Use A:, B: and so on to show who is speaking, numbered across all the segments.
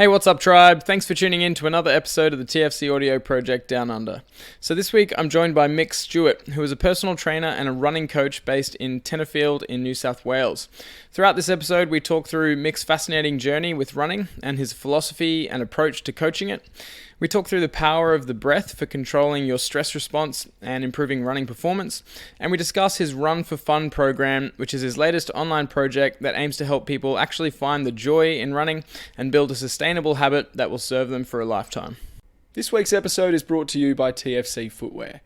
A: Hey, what's up, tribe? Thanks for tuning in to another episode of the TFC audio project Down Under. So this week I'm joined by Mick Stuart, who is a personal trainer and a running coach based in Tenterfield in New South Wales. Throughout this episode, we talk through Mick's fascinating journey with running and his philosophy and approach to coaching it. We talk through the power of the breath for controlling your stress response and improving running performance. And we discuss his Run for Fun program, which is his latest online project that aims to help people actually find the joy in running and build a sustainable habit that will serve them for a lifetime.
B: This week's episode is brought to you by TFC Footwear.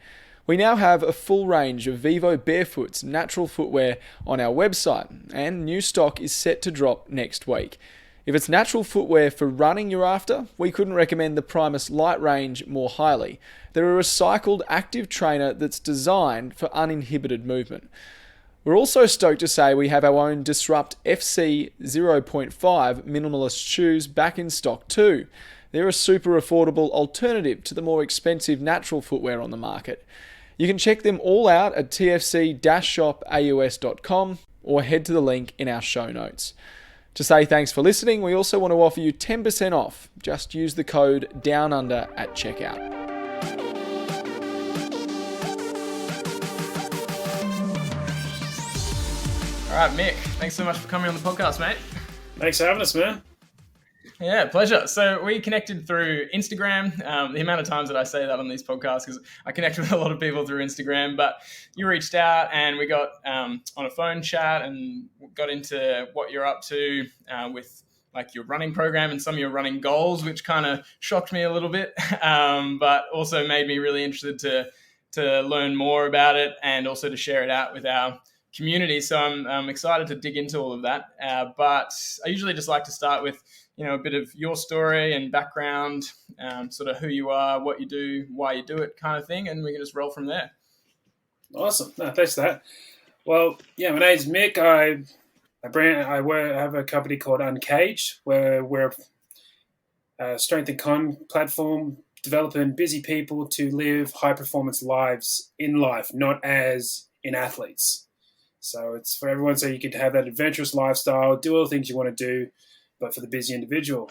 B: We now have a full range of Vivo Barefoot's natural footwear on our website, and new stock is set to drop next week. If it's natural footwear for running you're after, we couldn't recommend the Primus Light range more highly. They're a recycled active trainer that's designed for uninhibited movement. We're also stoked to say we have our own Disrupt FC 0.5 minimalist shoes back in stock too. They're a super affordable alternative to the more expensive natural footwear on the market. You can check them all out at tfc-shopaus.com or head to the link in our show notes. To say thanks for listening, we also want to offer you 10% off. Just use the code DOWNUNDER at checkout.
A: All right, Mick, thanks so much for coming on the podcast, mate.
C: Thanks for having us, man.
A: Yeah, pleasure. So we connected through Instagram. The amount of times that I say that on these podcasts, because I connect with a lot of people through Instagram, but you reached out and we got on a phone chat and got into what you're up to with like your running program and some of your running goals, which kind of shocked me a little bit, but also made me really interested to learn more about it and also to share it out with our community. So I'm excited to dig into all of that. But I usually just like to start with a bit of your story and background, sort of who you are, what you do, why you do it kind of thing, and we can just roll from there.
C: Awesome. No, thanks for that. Well, yeah, my name's Mick. I have a company called Uncaged, where we're a strength and con platform developing busy people to live high-performance lives in life, not as in athletes. So it's for everyone, so you can have that adventurous lifestyle, do all the things you want to do, but for the busy individual.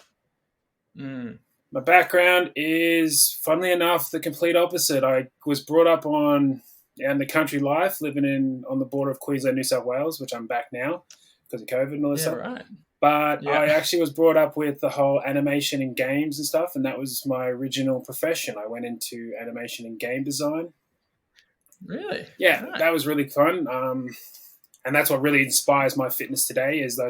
C: My background is, funnily enough, the complete opposite. I was brought up on the country life, living on the border of Queensland, New South Wales, which I'm back now because of COVID and all this stuff. Right. But I actually was brought up with the whole animation and games and stuff, and that was my original profession. I went into animation and game design.
A: Really?
C: Yeah,
A: right.
C: That was really fun. And that's what really inspires my fitness today, is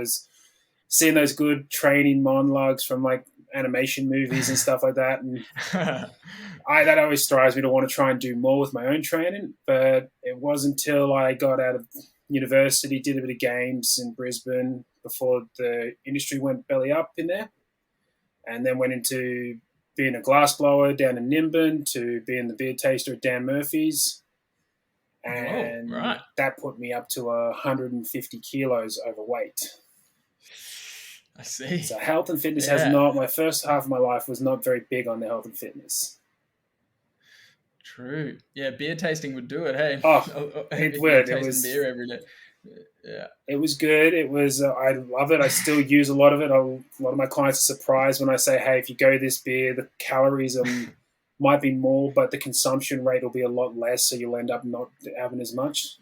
C: seeing those good training monologues from like animation movies and stuff like that. And that always strives me to want to try and do more with my own training. But it wasn't until I got out of university, did a bit of games in Brisbane before the industry went belly up in there. And then went into being a glassblower down in Nimbin, to being the beer taster at Dan Murphy's. And that put me up to 150 kilos overweight.
A: I see.
C: So health and fitness my first half of my life was not very big on the health and fitness.
A: True. Yeah, beer tasting would do it, hey?
C: Oh, it would.
A: It was beer every day. Yeah.
C: It was good. It was, I love it. I still use a lot of it. A lot of my clients are surprised when I say, hey, if you go this beer, the calories might be more, but the consumption rate will be a lot less, so you'll end up not having as much.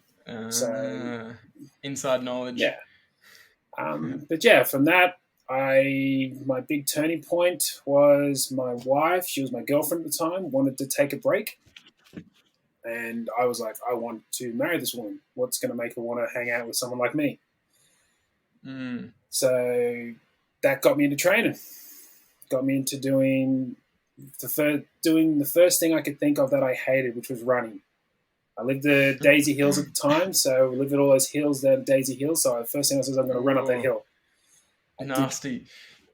C: So
A: inside knowledge.
C: Yeah. But yeah, from that, my big turning point was my wife. She was my girlfriend at the time, wanted to take a break. And I was like, I want to marry this woman. What's going to make her want to hang out with someone like me? So that got me into training. Got me into doing the first thing I could think of that I hated, which was running. I lived at Daisy Hills at the time, so we lived at all those hills there at Daisy Hills. So the first thing I said was, I'm going to run up that hill.
A: Nasty.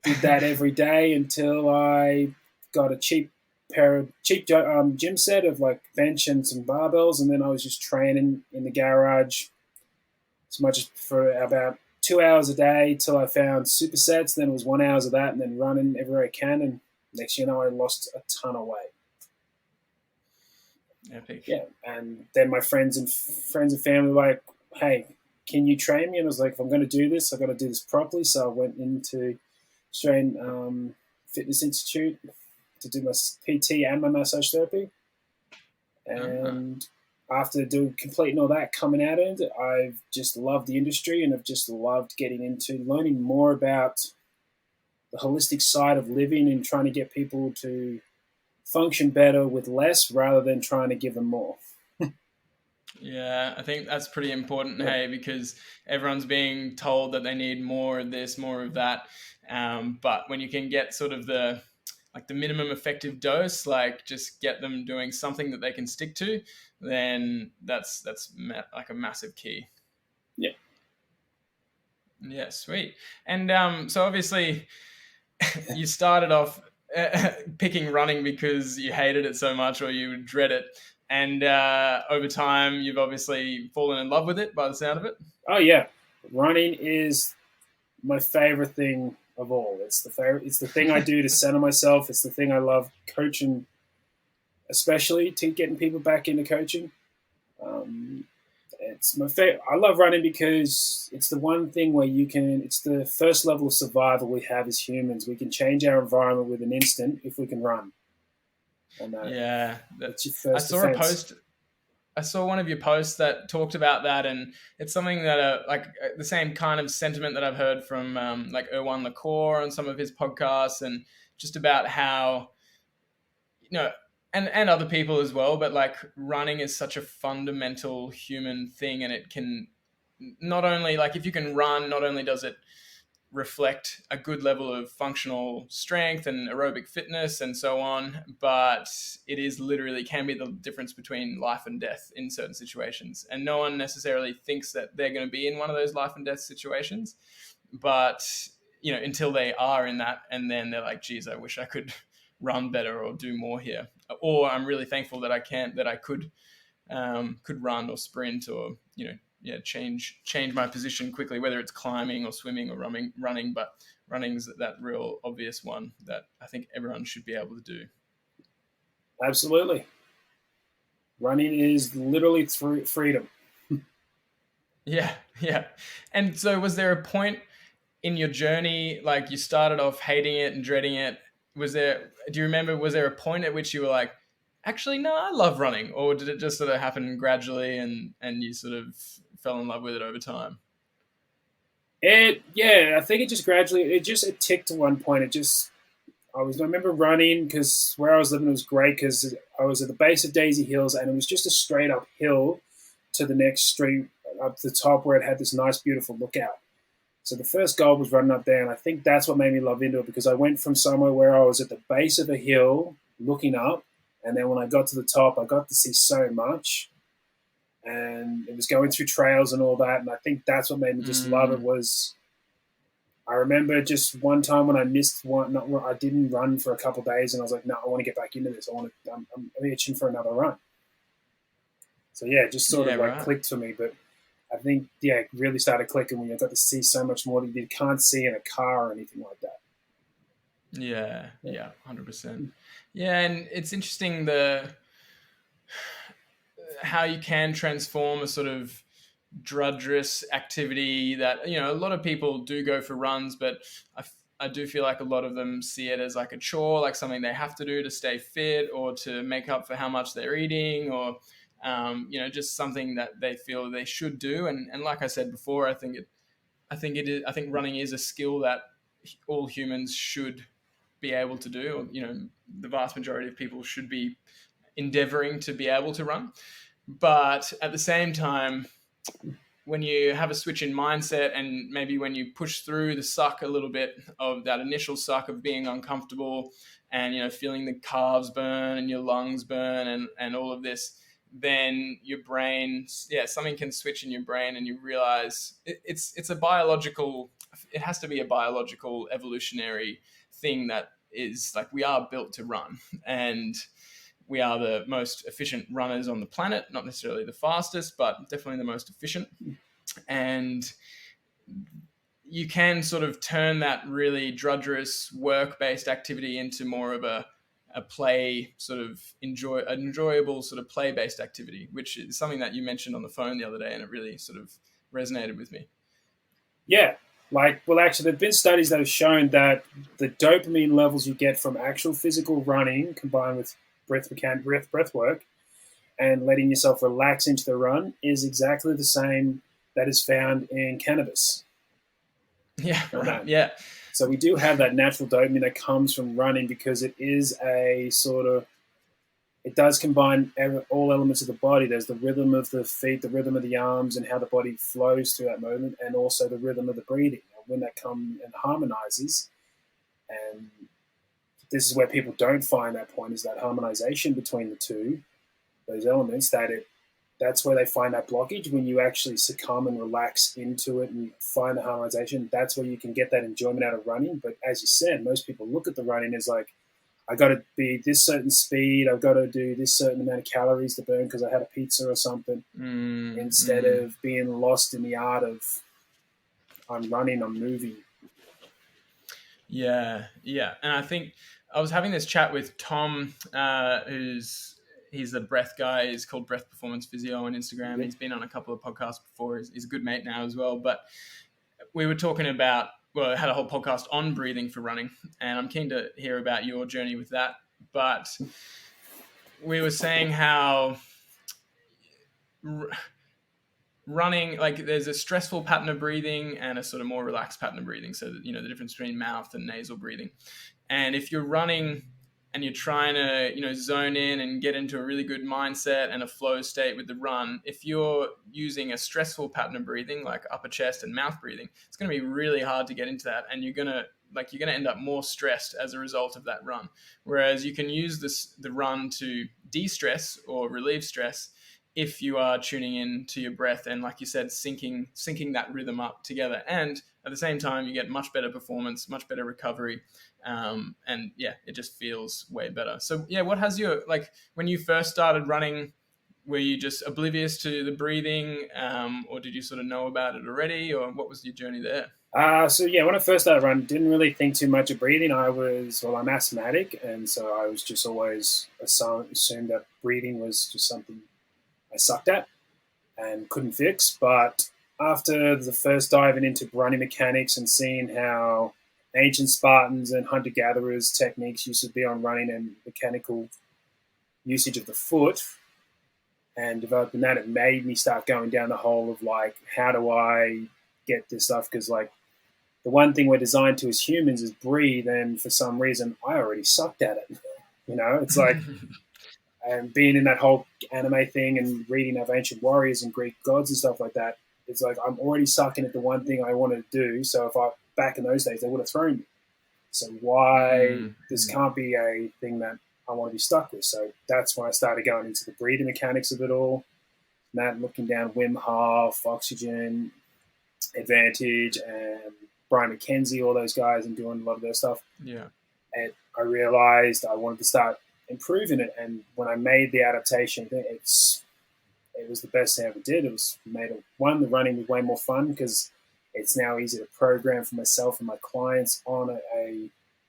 C: Did that every day until I got a cheap gym set of like bench and some barbells, and then I was just training in the garage as much as for about 2 hours a day till I found supersets. Then it was 1 hour of that, and then running everywhere I can. And next thing you know, I lost a ton of weight.
A: Epic.
C: Yeah, and then my friends and family were like, hey, can you train me? And I was like, if I'm going to do this, I've got to do this properly. So I went into train Fitness Institute to do my PT and my massage therapy. And after completing all that, coming out of it, I've just loved the industry, and I've just loved getting into learning more about the holistic side of living and trying to get people to function better with less rather than trying to give them more.
A: Yeah, I think that's pretty important, hey, because everyone's being told that they need more of this, more of that. But when you can get sort of the minimum effective dose, like just get them doing something that they can stick to, then that's like a massive key.
C: Yeah.
A: Yeah, sweet. And so obviously you started off picking running because you hated it so much or you dread it. And over time, you've obviously fallen in love with it by the sound of it.
C: Oh, yeah. Running is my favorite thing of all. It's the thing I do to center myself. It's the thing I love coaching, especially to getting people back into coaching. It's my favorite. I love running because it's the one thing where it's the first level of survival we have as humans. We can change our environment with an instant if we can run. And, that's your first defense.
A: I saw one of your posts that talked about that, and it's something that the same kind of sentiment that I've heard from like Erwan LaCour on some of his podcasts, and just about how, and other people as well, but like running is such a fundamental human thing, and it can not only, like, if you can run, not only does it reflect a good level of functional strength and aerobic fitness and so on, but it is literally can be the difference between life and death in certain situations. And no one necessarily thinks that they're going to be in one of those life and death situations, but until they are in that, and then they're like, geez, I wish I could run better or do more here, or I'm really thankful that I could run or sprint or change my position quickly, whether it's climbing or swimming or running. But running's that real obvious one that I think everyone should be able to do.
C: Absolutely. Running is literally freedom.
A: Yeah. And so was there a point in your journey, like you started off hating it and dreading it? Do you remember, was there a point at which you were like, actually, no, I love running? Or did it just sort of happen gradually and you sort of fell in love with it over time?
C: I think it just gradually, it ticked to one point. I remember running because where I was living was great because I was at the base of Daisy Hills and it was just a straight up hill to the next street up to the top where it had this nice, beautiful lookout. So the first goal was running up there, and I think that's what made me love into it because I went from somewhere where I was at the base of a hill looking up, and then when I got to the top, I got to see so much. And it was going through trails and all that, and I think that's what made me just love it. Was I remember just one time when I missed one, I didn't run for a couple of days, and I was like, no, I want to get back into this. I'm itching for another run. So it just sort of clicked for me. But I think it really started clicking when you got to see so much more that you can't see in a car or anything like that.
A: Yeah, 100%. Yeah, and it's interesting how you can transform a sort of drudgerous activity that, a lot of people do go for runs, but I do feel like a lot of them see it as like a chore, like something they have to do to stay fit or to make up for how much they're eating, or just something that they feel they should do. And like I said before, I think running is a skill that all humans should be able to do. The vast majority of people should be endeavoring to be able to run. But at the same time, when you have a switch in mindset and maybe when you push through the suck a little bit of that initial suck of being uncomfortable and, feeling the calves burn and your lungs burn and all of this, then your brain, something can switch in your brain and you realize it has to be a biological evolutionary thing that is like, we are built to run, and we are the most efficient runners on the planet, not necessarily the fastest, but definitely the most efficient. And you can sort of turn that really drudgerous work-based activity into more of a play, sort of enjoyable sort of play-based activity, which is something that you mentioned on the phone the other day, and it really sort of resonated with me.
C: Yeah, Actually, there've been studies that have shown that the dopamine levels you get from actual physical running combined with breath work and letting yourself relax into the run is exactly the same that is found in cannabis.
A: Yeah, right. Yeah.
C: So we do have that natural dopamine that comes from running because it is a sort of, it does combine all elements of the body. There's the rhythm of the feet, the rhythm of the arms, and how the body flows through that movement, and also the rhythm of the breathing. And when that comes and harmonizes, and this is where people don't find that point, is that harmonization between the two, those elements, that's where they find that blockage. When you actually succumb and relax into it and find the harmonization, that's where you can get that enjoyment out of running. But as you said, most people look at the running as like, I got to be this certain speed. I've got to do this certain amount of calories to burn because I had a pizza or something. Instead of being lost in the art of I'm running, I'm moving.
A: Yeah. And I think I was having this chat with Tom, he's a breath guy. He's called Breath Performance Physio on Instagram. Yeah. He's been on a couple of podcasts before. He's a good mate now as well. But we were talking about, I had a whole podcast on breathing for running, and I'm keen to hear about your journey with that. But we were saying how running, like there's a stressful pattern of breathing and a sort of more relaxed pattern of breathing. So, the difference between mouth and nasal breathing. And if you're running and you're trying to, zone in and get into a really good mindset and a flow state with the run, if you're using a stressful pattern of breathing, like upper chest and mouth breathing, it's going to be really hard to get into that. And you're going to end up more stressed as a result of that run. Whereas you can use the run to de-stress or relieve stress if you are tuning in to your breath and, like you said, syncing that rhythm up together. And at the same time, you get much better performance, much better recovery. And yeah, it just feels way better. So yeah, what has your, like when you first started running, were you just oblivious to the breathing, or did you sort of know about it already, or what was your journey there?
C: So yeah, when I first started running, didn't really think too much of breathing. I'm asthmatic, and so I was just always assumed that breathing was just something I sucked at and couldn't fix. But after the first diving into running mechanics and seeing how ancient Spartans and hunter-gatherers techniques used to be on running and mechanical usage of the foot, and developing that, it made me start going down the hole of like, how do I get this stuff? Because like the one thing we're designed to as humans is breathe, and for some reason I already sucked at it. It's like, and being in that whole anime thing and reading of ancient warriors and Greek gods and stuff like that, it's like I'm already sucking at the one thing I want to do. So back in those days, they would have thrown me. So why this can't be a thing that I want to be stuck with? So that's when I started going into the breathing mechanics of it all. And that, looking down Wim Hof, Oxygen, Advantage, and Brian McKenzie, all those guys, and doing a lot of their stuff.
A: Yeah.
C: And I realized I wanted to start improving it. And when I made the adaptation, it was the best thing I ever did. It was made the running was way more fun because it's now easy to program for myself and my clients on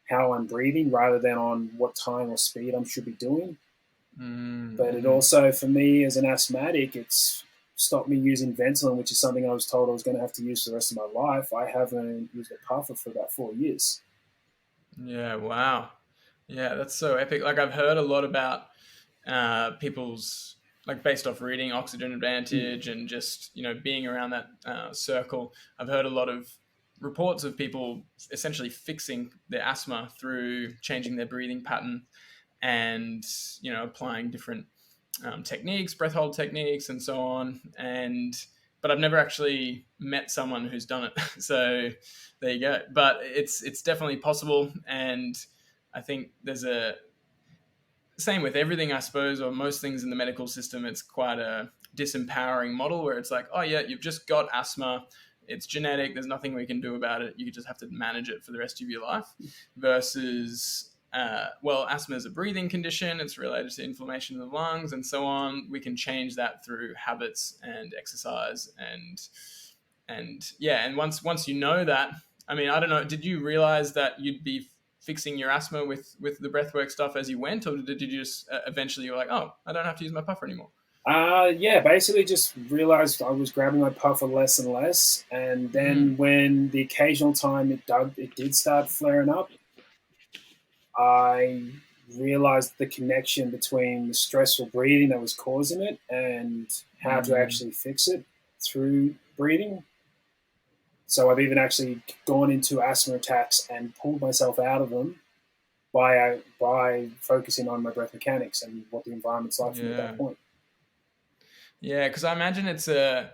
C: how I'm breathing rather than on what time or speed I should be doing. But it also, for me as an asthmatic, it's stopped me using Ventolin, which is something I was told I was going to have to use for the rest of my life. I haven't used a puffer for about 4 years.
A: Yeah, wow. Yeah, that's so epic. Like I've heard a lot about people's, like based off reading Oxygen Advantage and just, being around that circle, I've heard a lot of reports of people essentially fixing their asthma through changing their breathing pattern and, applying different techniques, breath hold techniques and so on. But I've never actually met someone who's done it. So there you go. But it's definitely possible. And I think there's same with everything, I suppose, or most things in the medical system. It's quite a disempowering model where it's like, oh yeah, you've just got asthma. It's genetic. There's nothing we can do about it. You just have to manage it for the rest of your life. Versus, asthma is a breathing condition. It's related to inflammation of the lungs and so on. We can change that through habits and exercise and once you know that, I mean, I don't know, did you realize that you'd be fixing your asthma with the breathwork stuff as you went, or did you just eventually you were like, oh, I don't have to use my puffer anymore?
C: Yeah, basically just realized I was grabbing my puffer less and less, and then when the occasional time it did start flaring up, I realized the connection between the stressful breathing that was causing it and how to actually fix it through breathing. So I've even actually gone into asthma attacks and pulled myself out of them by focusing on my breath mechanics and what the environment's like for me at that point.
A: Yeah, because I imagine it's a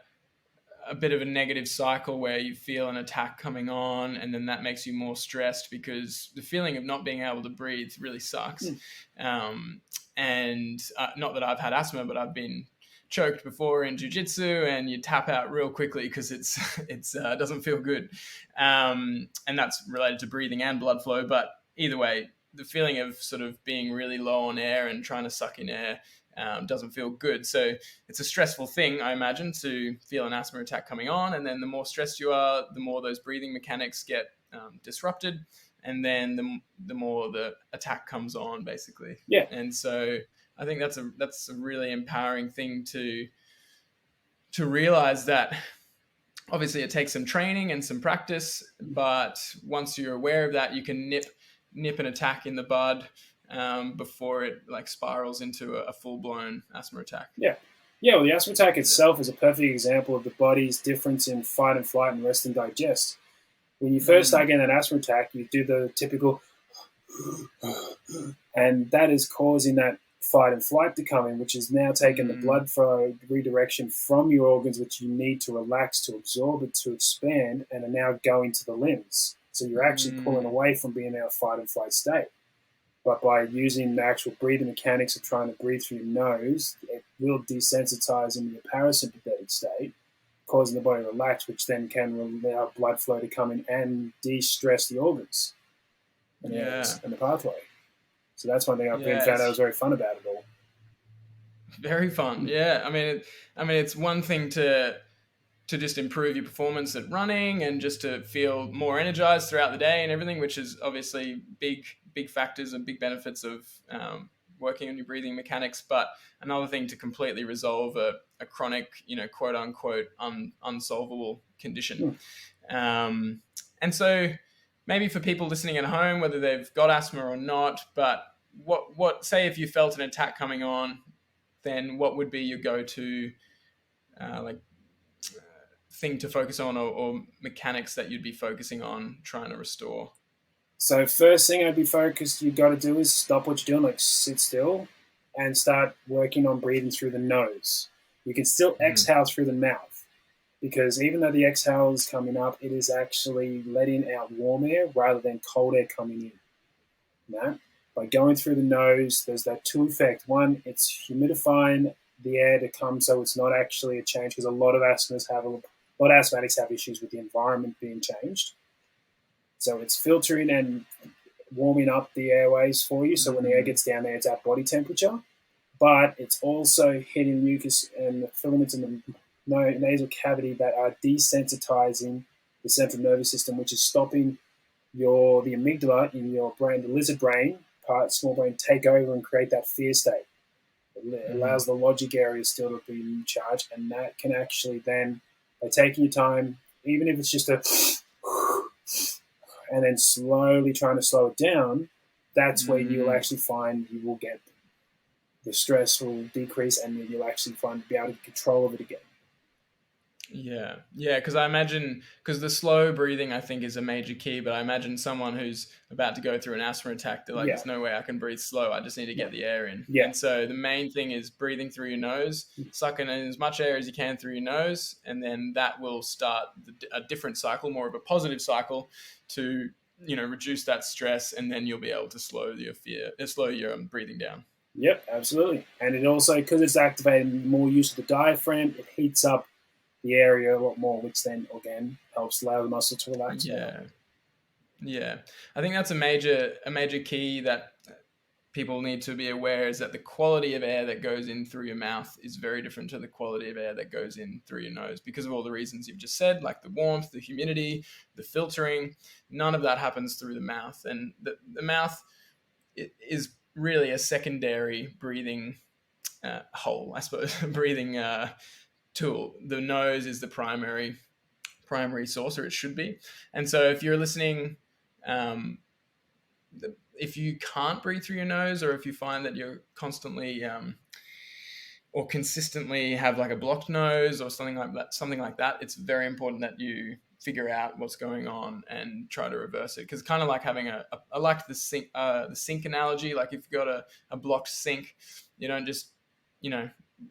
A: bit of a negative cycle where you feel an attack coming on, and then that makes you more stressed because the feeling of not being able to breathe really sucks. And not that I've had asthma, but I've been choked before in jiu-jitsu, and you tap out real quickly because it's doesn't feel good, and that's related to breathing and blood flow. But either way, the feeling of sort of being really low on air and trying to suck in air doesn't feel good. So it's a stressful thing, I imagine, to feel an asthma attack coming on. And then the more stressed you are, the more those breathing mechanics get disrupted. And then the more the attack comes on, basically.
C: Yeah.
A: And so I think that's a really empowering thing to realize that obviously it takes some training and some practice, but once you're aware of that, you can nip an attack in the bud before it like spirals into a full-blown asthma attack.
C: Yeah. Well, the asthma attack itself is a perfect example of the body's difference in fight and flight and rest and digest. When you first start getting an asthma attack, you do the typical, and that is causing that fight and flight to come in, which is now taking the blood flow redirection from your organs, which you need to relax, to absorb it, to expand, and are now going to the limbs. So you're actually pulling away from being in a fight and flight state. But by using the actual breathing mechanics of trying to breathe through your nose, it will desensitize into the parasympathetic state, causing the body to relax, which then can allow blood flow to come in and de-stress the organs and the pathway. So that's one thing I've found out was very fun about it all.
A: Very fun, yeah. I mean, it's one thing to just improve your performance at running and just to feel more energized throughout the day and everything, which is obviously big factors and big benefits of working on your breathing mechanics. But another thing to completely resolve a chronic, quote unquote, unsolvable condition. And so maybe for people listening at home, whether they've got asthma or not, but what say if you felt an attack coming on, then what would be your go-to thing to focus on or mechanics that you'd be focusing on trying to restore?
C: So first thing you've got to do is stop what you're doing, like sit still and start working on breathing through the nose. You can still exhale through the mouth, because even though the exhale is coming up, it is actually letting out warm air rather than cold air coming in. By going through the nose, there's that two effect. One, it's humidifying the air to come, so it's not actually a change, because a lot of asthmatics have issues with the environment being changed. So it's filtering and warming up the airways for you, so when the air gets down there, it's at body temperature. But it's also hitting mucus and the filaments in the nasal cavity that are desensitizing the central nervous system, which is stopping the amygdala in your brain, the lizard brain part, small brain, take over and create that fear state. It allows the logic area still to be in charge, and that can actually then, by taking your time, even if it's just and then slowly trying to slow it down, that's where you'll actually find you will get the stress will decrease, and then you'll actually be able to control of it again.
A: Yeah, because I imagine, because the slow breathing I think is a major key, but I imagine someone who's about to go through an asthma attack, they're like, there's no way I can breathe slow, I just need to get the air in. And so the main thing is breathing through your nose, sucking in as much air as you can through your nose, and then that will start a different cycle, more of a positive cycle, to reduce that stress, and then you'll be able to slow your breathing down.
C: Yep, absolutely. And it also, because it's activating more use of the diaphragm, it heats up the area a lot more, which then again helps allow the muscle to relax.
A: Yeah. I think that's a major key that people need to be aware, is that the quality of air that goes in through your mouth is very different to the quality of air that goes in through your nose, because of all the reasons you've just said, like the warmth, the humidity, the filtering. None of that happens through the mouth, and the mouth is really a secondary breathing hole, I suppose, breathing tool. The nose is the primary source, or it should be. And so if you're listening, if you can't breathe through your nose, or if you find that you're constantly or consistently have like a blocked nose or something like that, it's very important that you figure out what's going on and try to reverse it. Because kind of like having I like the sink analogy. Like if you've got a blocked sink, you don't just,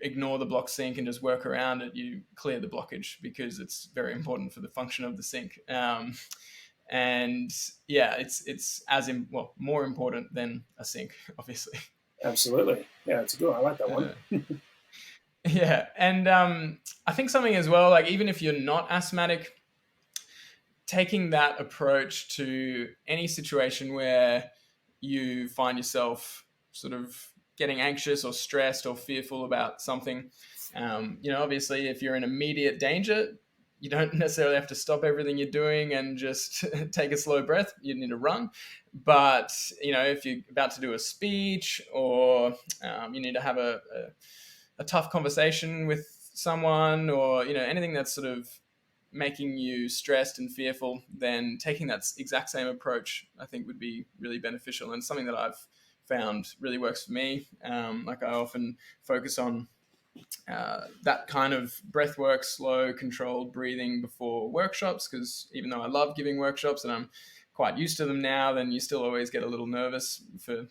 A: ignore the blocked sink and just work around it. You clear the blockage, because it's very important for the function of the sink. And yeah, it's more important than a sink, obviously.
C: Absolutely. Yeah, it's a good one. I like that one.
A: Yeah. And I think something as well, like even if you're not asthmatic, taking that approach to any situation where you find yourself sort of getting anxious or stressed or fearful about something, obviously if you're in immediate danger, you don't necessarily have to stop everything you're doing and just take a slow breath. You need to run. But, if you're about to do a speech, or you need to have a tough conversation with someone, or, anything that's sort of making you stressed and fearful, then taking that exact same approach, I think, would be really beneficial, and something that I've found really works for me. Like I often focus on that kind of breath work, slow, controlled breathing before workshops, because even though I love giving workshops and I'm quite used to them now, then you still always get a little nervous for,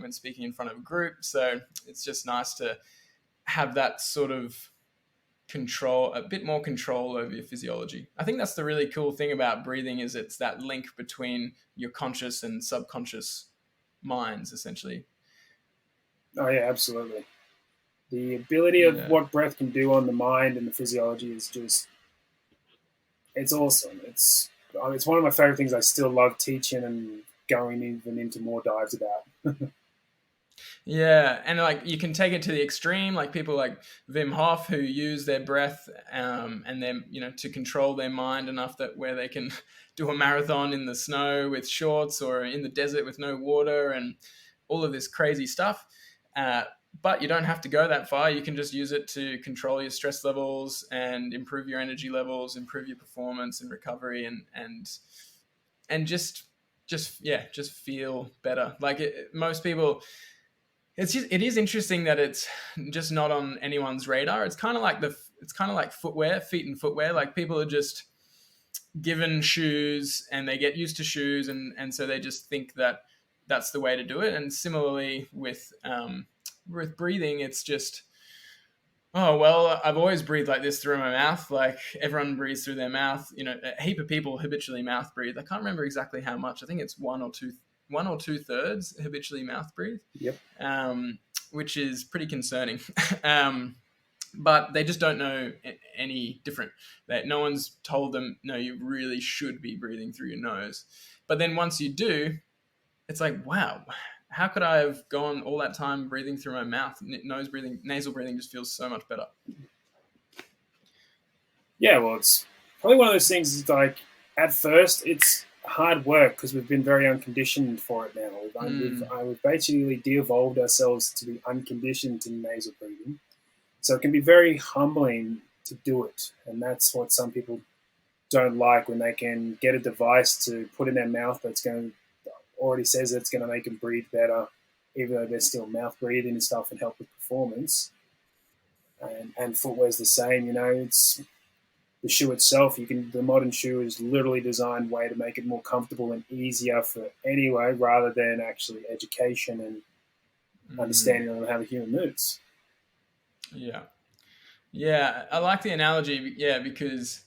A: when speaking in front of a group. So it's just nice to have that sort of a bit more control over your physiology. I think that's the really cool thing about breathing, is it's that link between your conscious and subconscious minds, essentially.
C: Oh yeah, absolutely. The ability of what breath can do on the mind and the physiology is just, it's awesome. It's one of my favorite things I still love teaching and going even into more dives about.
A: Yeah, and like you can take it to the extreme, like people like Wim Hof, who use their breath and then to control their mind enough that where they can do a marathon in the snow with shorts, or in the desert with no water, and all of this crazy stuff. But you don't have to go that far. You can just use it to control your stress levels and improve your energy levels, improve your performance and recovery, and just feel better. Like most people. It is interesting that it's just not on anyone's radar. It's kind of like footwear, feet and footwear. Like people are just given shoes and they get used to shoes, and so they just think that that's the way to do it. And similarly with breathing, it's just, oh well, I've always breathed like this through my mouth. Like everyone breathes through their mouth. A heap of people habitually mouth breathe. I can't remember exactly how much. I think it's 1 or 2/3 habitually mouth breathe.
C: Yep.
A: Which is pretty concerning. But they just don't know any different. No one's told them, no, you really should be breathing through your nose. But then once you do, it's like, wow, how could I have gone all that time breathing through my mouth? Nasal breathing just feels so much better.
C: Yeah, well, it's probably one of those things. Is like at first, it's hard work because we've been very unconditioned for it now. We've basically de-evolved ourselves to be unconditioned to nasal breathing. So it can be very humbling to do it. And that's what some people don't like, when they can get a device to put in their mouth that's already says it's going to make them breathe better, even though they're still mouth breathing and stuff, and help with performance. And footwear's the same, it's the shoe itself. The modern shoe is literally designed way to make it more comfortable and easier for anyone, rather than actually education and understanding on how the human moves.
A: Yeah, I like the analogy. Yeah, because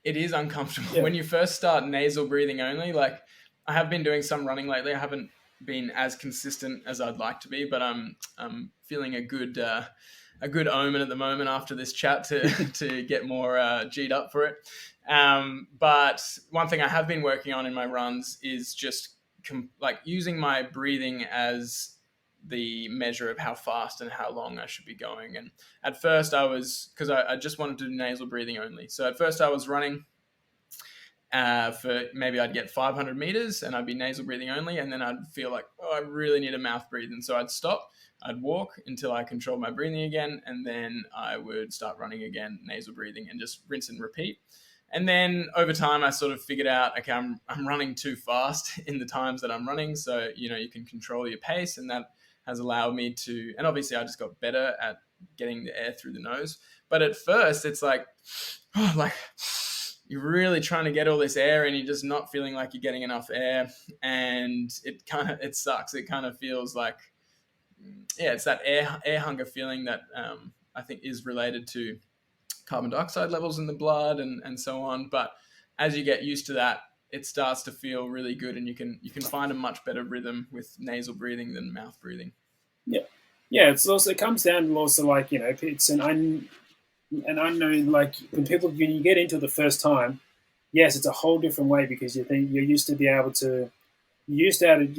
A: it is uncomfortable when you first start nasal breathing only. Like I have been doing some running lately. I haven't been as consistent as I'd like to be, but I'm feeling a good omen at the moment after this chat to get more G'd up for it. But one thing I have been working on in my runs is just using my breathing as the measure of how fast and how long I should be going. And at first because I just wanted to do nasal breathing only. So at first I was running for maybe I'd get 500 meters and I'd be nasal breathing only. And then I'd feel like, oh, I really need a mouth breathe. And so I'd stop, I'd walk until I controlled my breathing again. And then I would start running again, nasal breathing, and just rinse and repeat. And then over time, I sort of figured out, okay, I'm running too fast in the times that I'm running. So, you can control your pace, and that has allowed me to, and obviously I just got better at getting the air through the nose. But at first it's like, oh, like you're really trying to get all this air and you're just not feeling like you're getting enough air. And it sucks. It kind of feels like, yeah, it's that air hunger feeling that I think is related to carbon dioxide levels in the blood and so on. But as you get used to that, it starts to feel really good, and you can find a much better rhythm with nasal breathing than mouth breathing.
C: Yeah. It comes down to also like, it's an unknown, like when you get into it the first time, yes, it's a whole different way, because you're used to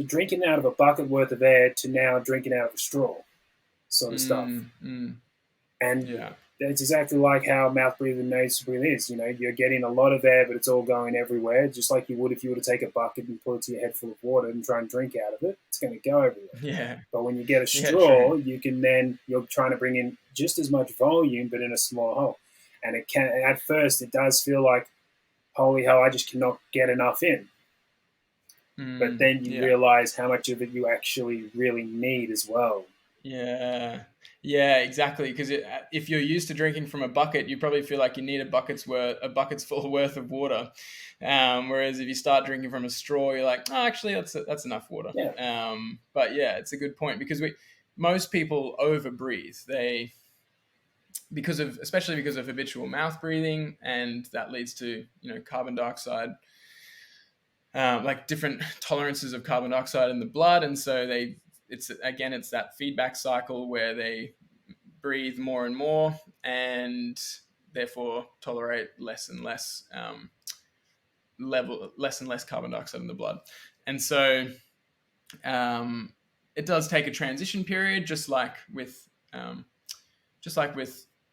C: drinking out of a bucket worth of air to now drinking out of a straw, sort of stuff. And
A: yeah,
C: it's exactly like how mouth breathing and nasal breathing is. You're getting a lot of air, but it's all going everywhere, just like you would if you were to take a bucket and put it to your head full of water and try and drink out of it. It's going to go everywhere.
A: Yeah.
C: But when you get a straw, you're trying to bring in just as much volume, but in a small hole. And at first, it does feel like, holy hell, I just cannot get enough in. But then you realize how much of it you actually really need as well.
A: Yeah, exactly. Because if you're used to drinking from a bucket, you probably feel like you need a bucket's full worth of water. Whereas if you start drinking from a straw, you're like, oh, actually, that's enough water.
C: Yeah.
A: But yeah, it's a good point, because most people overbreathe. Especially because of habitual mouth breathing, and that leads to carbon dioxide. Like different tolerances of carbon dioxide in the blood, and so it's that feedback cycle where they breathe more and more, and therefore tolerate less and less carbon dioxide in the blood. And so it does take a transition period, just like with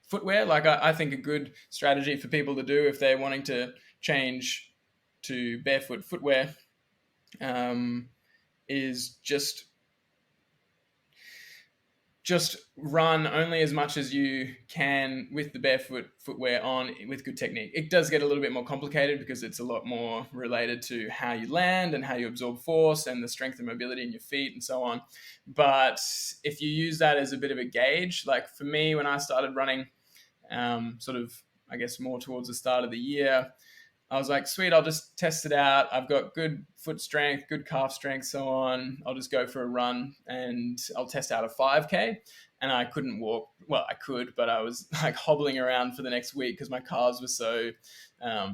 A: footwear. Like I think a good strategy for people to do if they're wanting to change to barefoot footwear is just run only as much as you can with the barefoot footwear on, with good technique. It does get a little bit more complicated because it's a lot more related to how you land and how you absorb force and the strength and mobility in your feet and so on. But if you use that as a bit of a gauge, like for me, when I started running, sort of, I guess, more towards the start of the year, I was like, sweet, I'll just test it out. I've got good foot strength, good calf strength, so on. I'll just go for a run and I'll test out a 5K. And I couldn't walk. Well, I could, but I was like hobbling around for the next week because my calves were so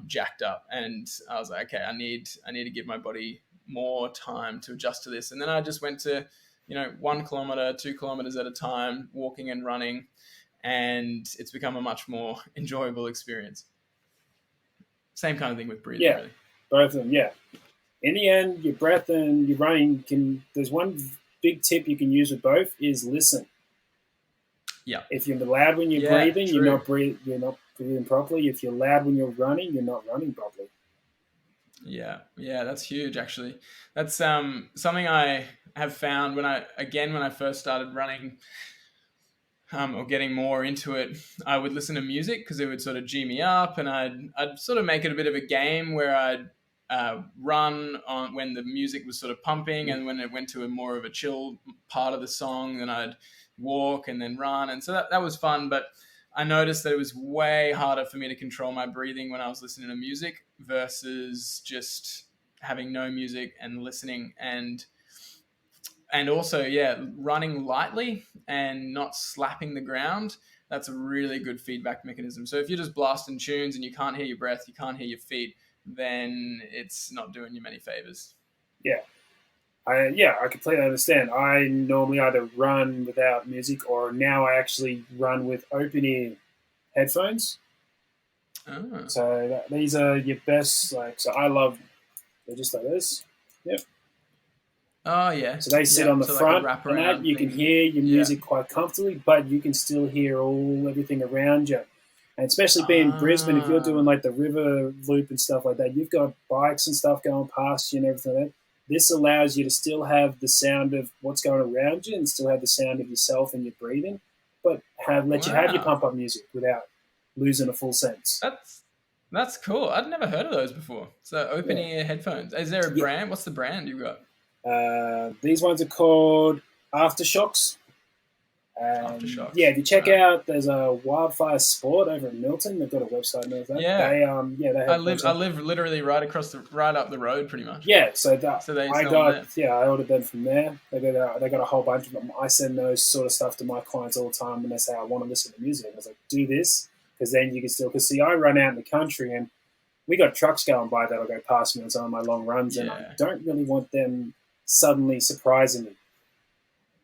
A: jacked up. And I was like, okay, I need to give my body more time to adjust to this. And then I just went to, 1 kilometer, 2 kilometers at a time, walking and running. And it's become a much more enjoyable experience. Same kind of thing with breathing, really.
C: Both of them, yeah. In the end, your breath and your running there's one big tip you can use with both is listen.
A: Yeah.
C: If you're loud when you're breathing, you're not breathing properly. If you're loud when you're running, you're not running properly. Yeah,
A: that's huge, actually. That's something I have found when I first started running, or getting more into it. I would listen to music because it would sort of G me up, and I'd sort of make it a bit of a game where I'd run on when the music was sort of pumping, and when it went to a more of a chill part of the song, then I'd walk and then run. And so that was fun, but I noticed that it was way harder for me to control my breathing when I was listening to music versus just having no music and listening. And also, running lightly and not slapping the ground, that's a really good feedback mechanism. So if you're just blasting tunes and you can't hear your breath, you can't hear your feet, then it's not doing you many favors.
C: Yeah. I completely understand. I normally either run without music, or now I actually run with OpenEnd Headphones.
A: Oh.
C: So these are your best. So they're just like this. Yep.
A: Oh, yeah.
C: So they sit on the front,
A: like
C: and that you can hear your music quite comfortably, but you can still hear everything around you. And especially being in Brisbane, if you're doing like the river loop and stuff like that, you've got bikes and stuff going past you and everything like that. This allows you to still have the sound of what's going around you and still have the sound of yourself and your breathing, but let you have your pump up music without losing a full sense.
A: That's cool. I'd never heard of those before. So open-ear headphones. Is there a brand? What's the brand you've got?
C: These ones are called Aftershocks.
A: Aftershocks.
C: Yeah, if you check out, there's a Wildfire Sport over in Milton. They've got a website and everything.
A: Yeah.
C: They have
A: I live literally right up the road, pretty much.
C: Yeah, I ordered them from there. They got a whole bunch of them. I send those sort of stuff to my clients all the time when they say I want to listen to music. I was like, do this, because then you can still. Because see, I run out in the country and we got trucks going by that'll go past me on some of my long runs, and I don't really want them suddenly surprising me.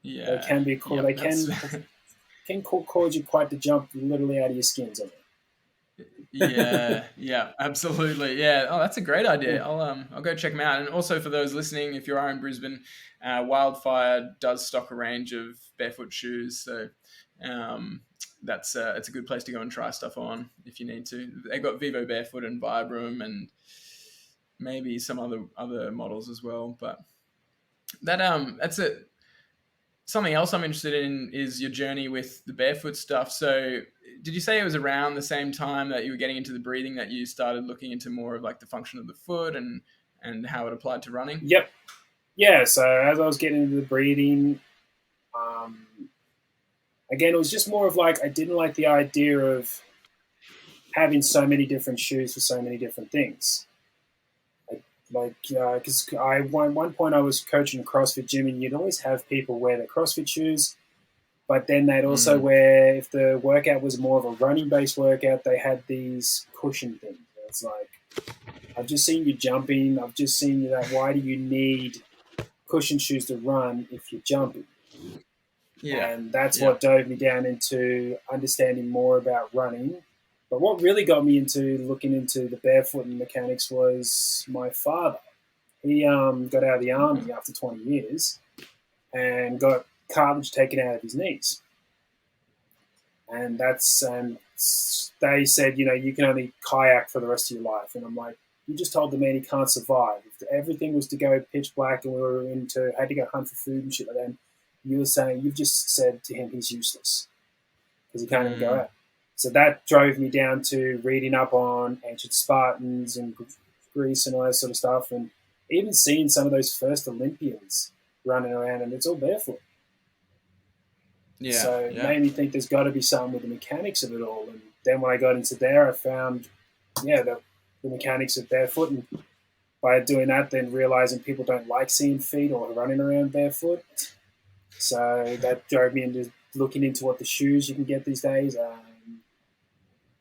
A: Yeah,
C: they can be cool. They can cause you quite the jump literally out of your skins.
A: Yeah, absolutely. Yeah. Oh, that's a great idea. I'll go check them out. And also for those listening, if you are in Brisbane, Wildfire does stock a range of barefoot shoes. So it's a good place to go and try stuff on if you need to. They've got Vivo Barefoot and Vibram and maybe some other models as well. But that's it. Something else I'm interested in is your journey with the barefoot stuff. So did you say it was around the same time that you were getting into the breathing that you started looking into more of like the function of the foot and how it applied to running?
C: Yep. Yeah. So as I was getting into the breathing, again, it was just more of like, I didn't like the idea of having so many different shoes for so many different things. Because at one point I was coaching a CrossFit gym, and you'd always have people wear their CrossFit shoes, but then they'd also wear, if the workout was more of a running-based workout, they had these cushion things. It's like, I've just seen you jumping, I've just seen you that. Why do you need cushion shoes to run if you're jumping? Yeah, and that's what dove me down into understanding more about running. But what really got me into looking into the barefoot and mechanics was my father. He got out of the army after 20 years and got cartilage taken out of his knees. And they said, you can only kayak for the rest of your life. And I'm like, you just told the man he can't survive. If everything was to go pitch black and we were had to go hunt for food and shit like that, you've just said to him he's useless because he can't even go out. So that drove me down to reading up on ancient Spartans and Greece and all that sort of stuff, and even seeing some of those first Olympians running around, and it's all barefoot. Yeah. So it made me think there's got to be something with the mechanics of it all. And then when I got into there, I found, the mechanics of barefoot, and by doing that, then realizing people don't like seeing feet or running around barefoot. So that drove me into looking into what the shoes you can get these days.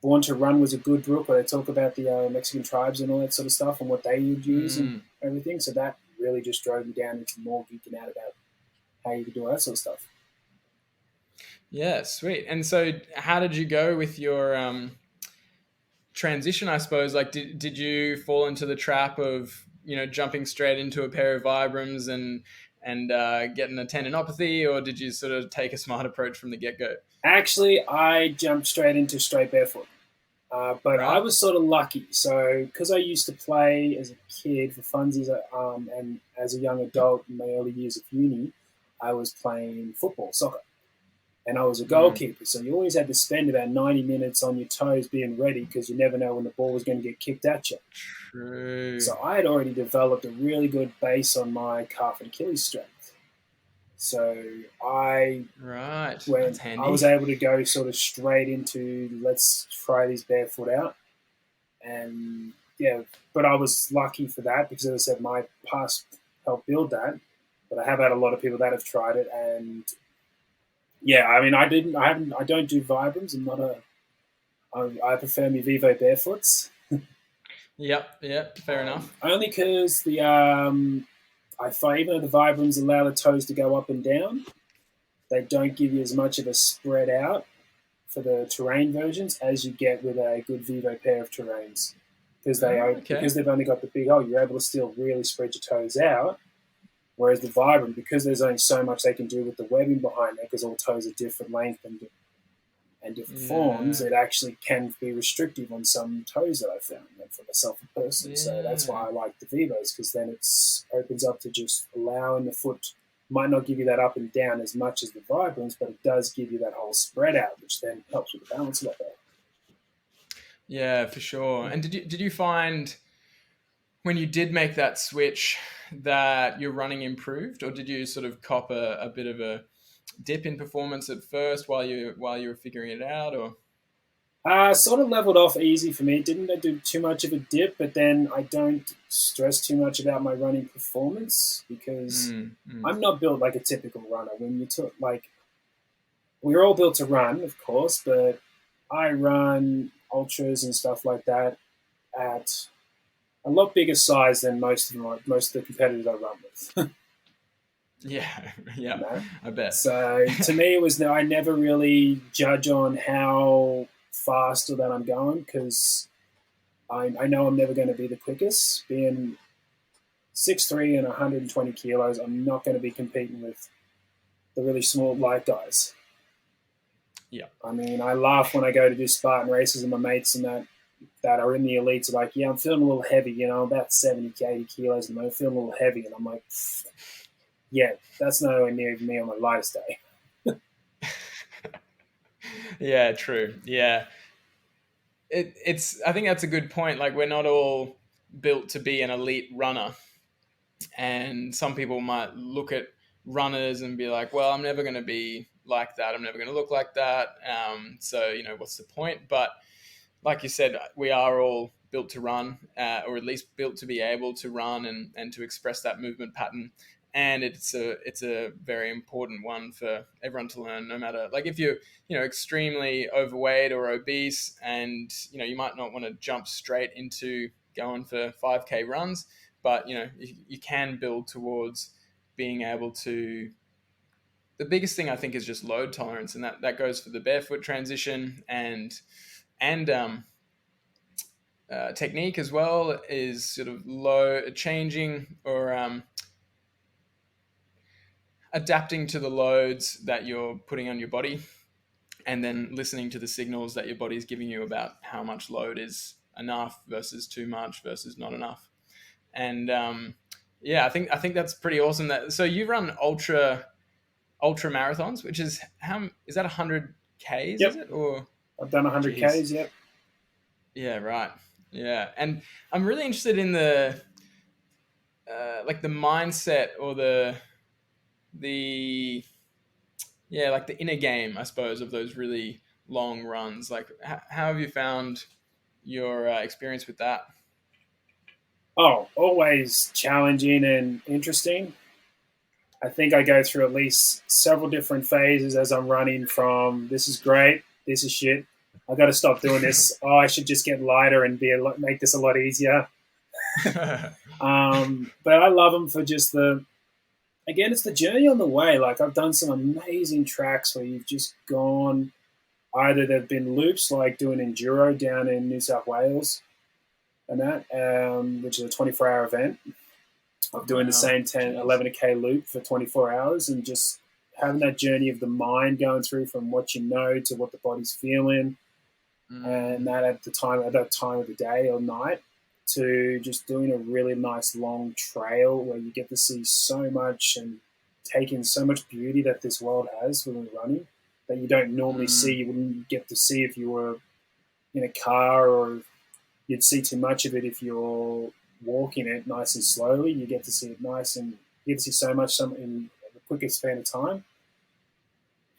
C: Born to Run was a good book where they talk about the Mexican tribes and all that sort of stuff and what they would use and everything. So that really just drove me down into more geeking out about how you could do all that sort of stuff.
A: Yeah, sweet. And so how did you go with your transition, I suppose? Like, did you fall into the trap of, jumping straight into a pair of Vibrams and getting a tendinopathy, or did you sort of take a smart approach from the get-go?
C: Actually, I jumped straight into straight barefoot. But I was sort of lucky. So because I used to play as a kid for funsies and as a young adult in my early years of uni, I was playing football, soccer. And I was a goalkeeper. So you always had to spend about 90 minutes on your toes being ready because you never know when the ball was going to get kicked at you.
A: True.
C: So I had already developed a really good base on my calf and Achilles strength. So I was able to go sort of straight into let's try these barefoot out. And but I was lucky for that because, as I said, my past helped build that. But I have had a lot of people that have tried it, and I don't do Vibrams. I prefer my Vivo Barefoots.
A: Yep, fair enough.
C: Only because I find even though the Vibrams allow the toes to go up and down, they don't give you as much of a spread out for the terrain versions as you get with a good Vivo pair of terrains. Because they've only got the big hole, you're able to still really spread your toes out. Whereas the Vibram, because there's only so much they can do with the webbing behind it, because all toes are different length and and different forms,
A: Yeah.
C: it actually can be restrictive on some toes that I found, and for myself a person. So that's why I like the Vivos, because then it opens up to just allowing the foot, might not give you that up and down as much as the Vibrams, but it does give you that whole spread out, which then helps with the balance a lot better.
A: Yeah, for sure. And did you find when you did make that switch that your running improved, or did you sort of cop a bit of a dip in performance at first while you were figuring it out, or?
C: Sort of leveled off easy for me. Didn't do too much of a dip, but then I don't stress too much about my running performance because I'm not built like a typical runner. When you took we're all built to run, of course, but I run ultras and stuff like that at a lot bigger size than most of the competitors I run with.
A: Yeah, yeah,
C: You know?
A: I bet.
C: So to me, it was I never really judge on how fast or that I'm going, because I know I'm never going to be the quickest. Being 6'3" and 120 kilos, I'm not going to be competing with the really small light guys.
A: Yeah.
C: I mean, I laugh when I go to do Spartan races and my mates and that are in the elites are like, yeah, I'm feeling a little heavy, about 70 to 80 kilos, and I'm feeling a little heavy. And I'm like, yeah, that's nowhere near me on my lightest day.
A: Yeah, true. Yeah. It's I think that's a good point. Like, we're not all built to be an elite runner. And some people might look at runners and be like, well, I'm never going to be like that. I'm never going to look like that. So, what's the point? But like you said, we are all built to run, or at least built to be able to run and to express that movement pattern. And it's a very important one for everyone to learn, no matter, like, if you're, extremely overweight or obese, and, you might not want to jump straight into going for 5K runs, but, you can build towards being able to. The biggest thing, I think, is just load tolerance, and that goes for the barefoot transition and technique as well, is sort of low changing or adapting to the loads that you're putting on your body, and then listening to the signals that your body is giving you about how much load is enough versus too much versus not enough. And yeah, I think that's pretty awesome. So you run ultra marathons, which is is that 100 Ks?
C: Yep.
A: Is it, or?
C: I've done 100
A: Jeez.
C: Ks, yep.
A: Yeah, right. Yeah, and I'm really interested in the like the mindset, or the like the inner game, I suppose, of those really long runs. Like, how have you found your experience with that?
C: Oh, always challenging and interesting. I think I go through at least several different phases as I'm running, from this is great, this is shit, I got to stop doing this, oh, I should just get lighter and make this a lot easier. But I love them for just again, it's the journey on the way. Like, I've done some amazing tracks where you've just gone, either they've been loops, like doing enduro down in New South Wales and that, which is a 24-hour event, of doing the same 11K loop for 24 hours, and just having that journey of the mind going through from what you know to what the body's feeling, and that at that time of the day or night, to just doing a really nice long trail where you get to see so much and take in so much beauty that this world has within running that you don't normally see. You wouldn't get to see if you were in a car, or you'd see too much of it if you're walking it nice and slowly. You get to see it nice, and you get to see so much in the quickest span of time.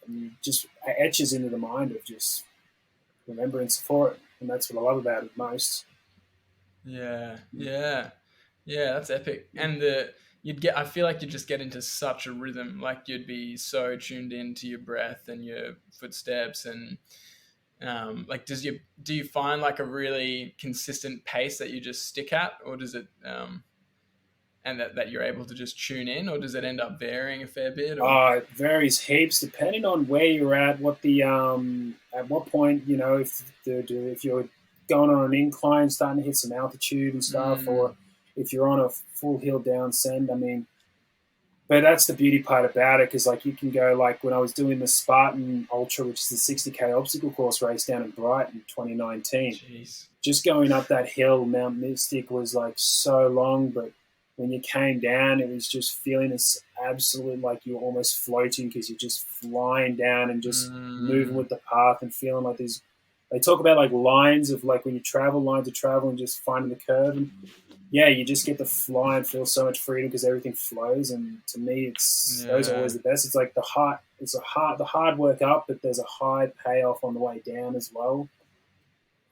C: And just etches into the mind of just remembrance for it. And that's what I love about it most.
A: Yeah, that's epic. And I feel like you'd just get into such a rhythm. Like, you'd be so tuned into your breath and your footsteps, and like, do you find like a really consistent pace that you just stick at, or does it and that you're able to just tune in, or does it end up varying a fair bit? Or?
C: It varies heaps depending on where you're at, what the at what point, if you're going on an incline, starting to hit some altitude and stuff, or if you're on a full hill down send. I mean, But that's the beauty part about it, because like you can go, like when I was doing the Spartan Ultra, which is the 60K obstacle course race down in Brighton in 2019.
A: Jeez.
C: Just going up that hill, Mount Mystic, was like so long, but when you came down, it was just feeling this absolute, like you're almost floating, because you're just flying down and just moving with the path and feeling like these. They talk about like lines of like when you travel, lines of travel, and just finding the curve. And yeah, you just get to fly and feel so much freedom because everything flows. And to me, those are always the best. It's like the hard work up, but there's a high payoff on the way down as well.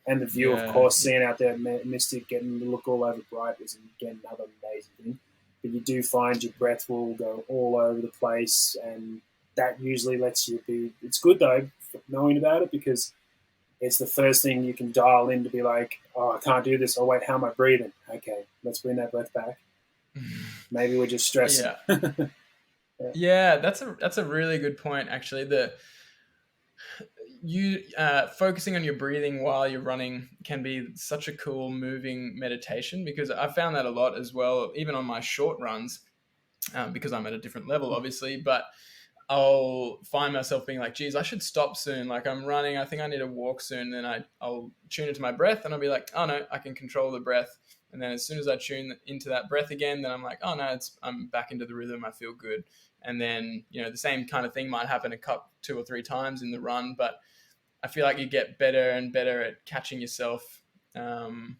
C: And the view, of course, seeing out there Mystic, getting to look all over Bright was again another amazing thing. But you do find your breath will go all over the place, and that usually lets you be. It's good though, knowing about it, because it's the first thing you can dial in to be like, oh, I can't do this. Oh, wait, how am I breathing? Okay, let's bring that breath back. Maybe we're just stressing.
A: Yeah, that's a really good point, actually. You focusing on your breathing while you're running can be such a cool moving meditation, because I found that a lot as well, even on my short runs, because I'm at a different level, obviously, but I'll find myself being like, geez, I should stop soon. Like I'm running, I think I need to walk soon. Then I'll tune into my breath and I'll be like, oh no, I can control the breath. And then as soon as I tune into that breath again, then I'm like, oh no, I'm back into the rhythm. I feel good. And then, the same kind of thing might happen two or three times in the run, but I feel like you get better and better at catching yourself, and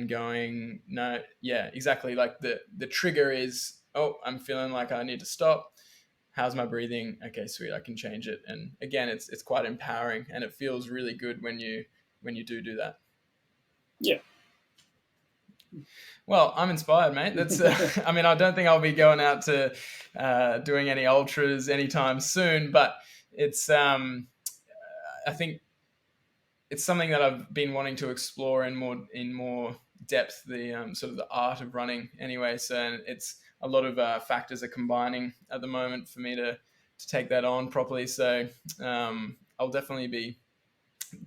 A: going, no, yeah, exactly. Like the trigger is, oh, I'm feeling like I need to stop. How's my breathing? Okay, sweet, I can change it. And again, it's quite empowering, and it feels really good when you do that.
C: Yeah.
A: Well, I'm inspired, mate. That's I mean, I don't think I'll be going out to doing any ultras anytime soon, but it's I think it's something that I've been wanting to explore in more depth, the sort of the art of running anyway. So it's a lot of factors are combining at the moment for me to take that on properly. So I'll definitely be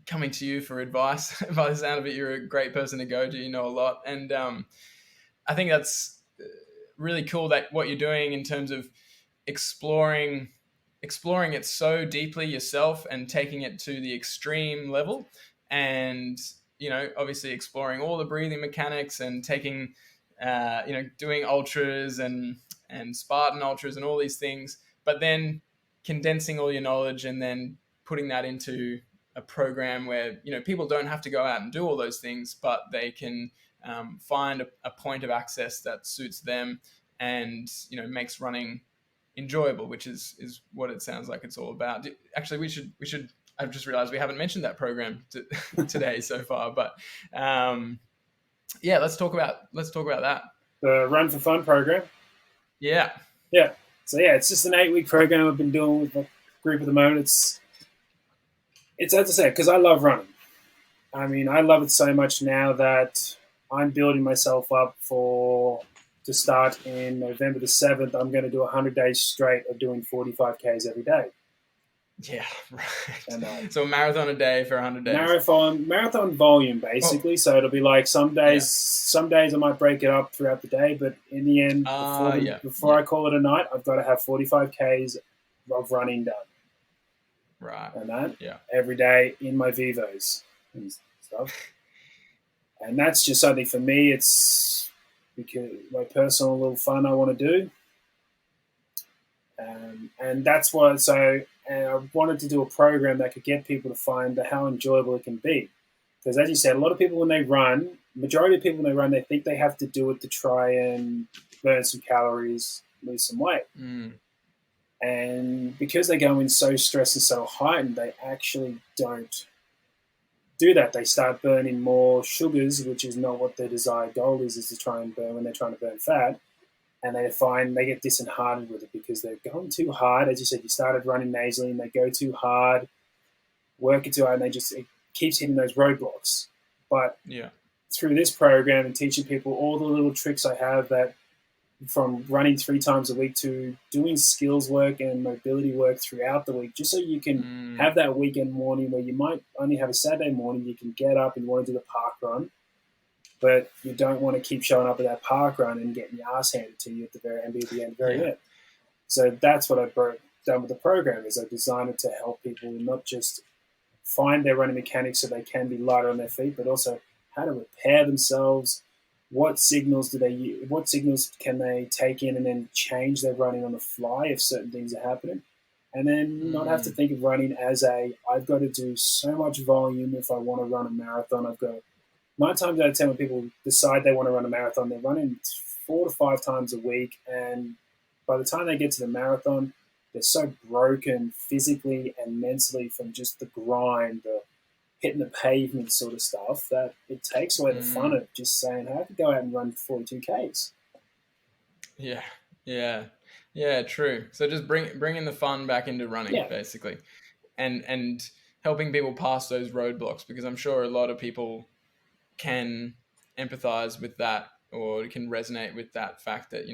A: coming to you for advice. By the sound of it, you're a great person to go to. You know a lot. And I think that's really cool that what you're doing in terms of exploring it so deeply yourself and taking it to the extreme level, and obviously exploring all the breathing mechanics and taking doing ultras and Spartan ultras and all these things, but then condensing all your knowledge and then putting that into a program where people don't have to go out and do all those things, but they can find a point of access that suits them and makes running enjoyable, which is what it sounds like it's all about. Actually, we should. I've just realized we haven't mentioned that program today so far, but yeah, let's talk about that.
C: The Run for Fun program.
A: Yeah.
C: So yeah, it's just an 8-week program I've been doing with my group at the moment. It's as I said, because I love running. I mean, I love it so much now that I'm building myself up to start in November the 7th. I'm going to do 100 days straight of doing 45Ks every day.
A: Yeah, right. And, so a marathon a day for 100 days.
C: Marathon volume, basically. Oh. So it'll be like some days I might break it up throughout the day, but in the end, before I call it a night, I've got to have 45Ks of running done.
A: Right.
C: And that every day in my Vivos and stuff. And that's just something for me. It's because my personal little fun I want to do. And that's why, I wanted to do a program that could get people to find how enjoyable it can be. Because as you said, a lot of people when they run, majority of people when they run, they think they have to do it to try and burn some calories, lose some weight.
A: Mm.
C: And because they go in so stressed and so heightened, they actually don't do that. They start burning more sugars, which is not what their desired goal is to try and burn when they're trying to burn fat. And they get disheartened with it because they're going too hard. As you said, you started running nasally and they go too hard, working too hard, and it keeps hitting those roadblocks. But through this program and teaching people all the little tricks I have, that from running 3 times a week to doing skills work and mobility work throughout the week, just so you can have that weekend morning where you might only have a Saturday morning, you can get up and you want to do the park run, but you don't want to keep showing up at that park run and getting your ass handed to you at the very end. So that's what I've done with the program is I designed it to help people not just find their running mechanics so they can be lighter on their feet, but also how to repair themselves. What signals do they use? What signals can they take in and then change their running on the fly if certain things are happening? And then not have to think of running as I've got to do so much volume if I want to run a marathon. I've got 9 times out of 10 when people decide they want to run a marathon, they're running 4 to 5 times a week. And by the time they get to the marathon, they're so broken physically and mentally from just the grind, the hitting the pavement sort of stuff, that it takes away the fun of just saying, hey, I could go out and run 42 Ks.
A: Yeah, true. So just bringing the fun back into running, basically, and helping people pass those roadblocks, because I'm sure a lot of people can empathize with that or can resonate with that fact that,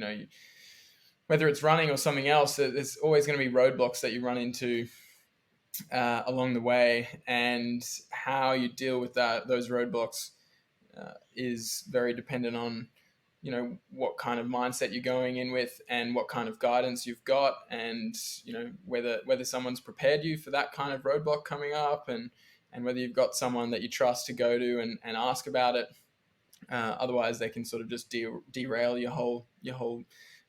A: whether it's running or something else, there's always going to be roadblocks that you run into along the way, and how you deal with those roadblocks is very dependent on what kind of mindset you're going in with and what kind of guidance you've got, and whether someone's prepared you for that kind of roadblock coming up, and whether you've got someone that you trust to go to and ask about it. Otherwise they can sort of just derail your whole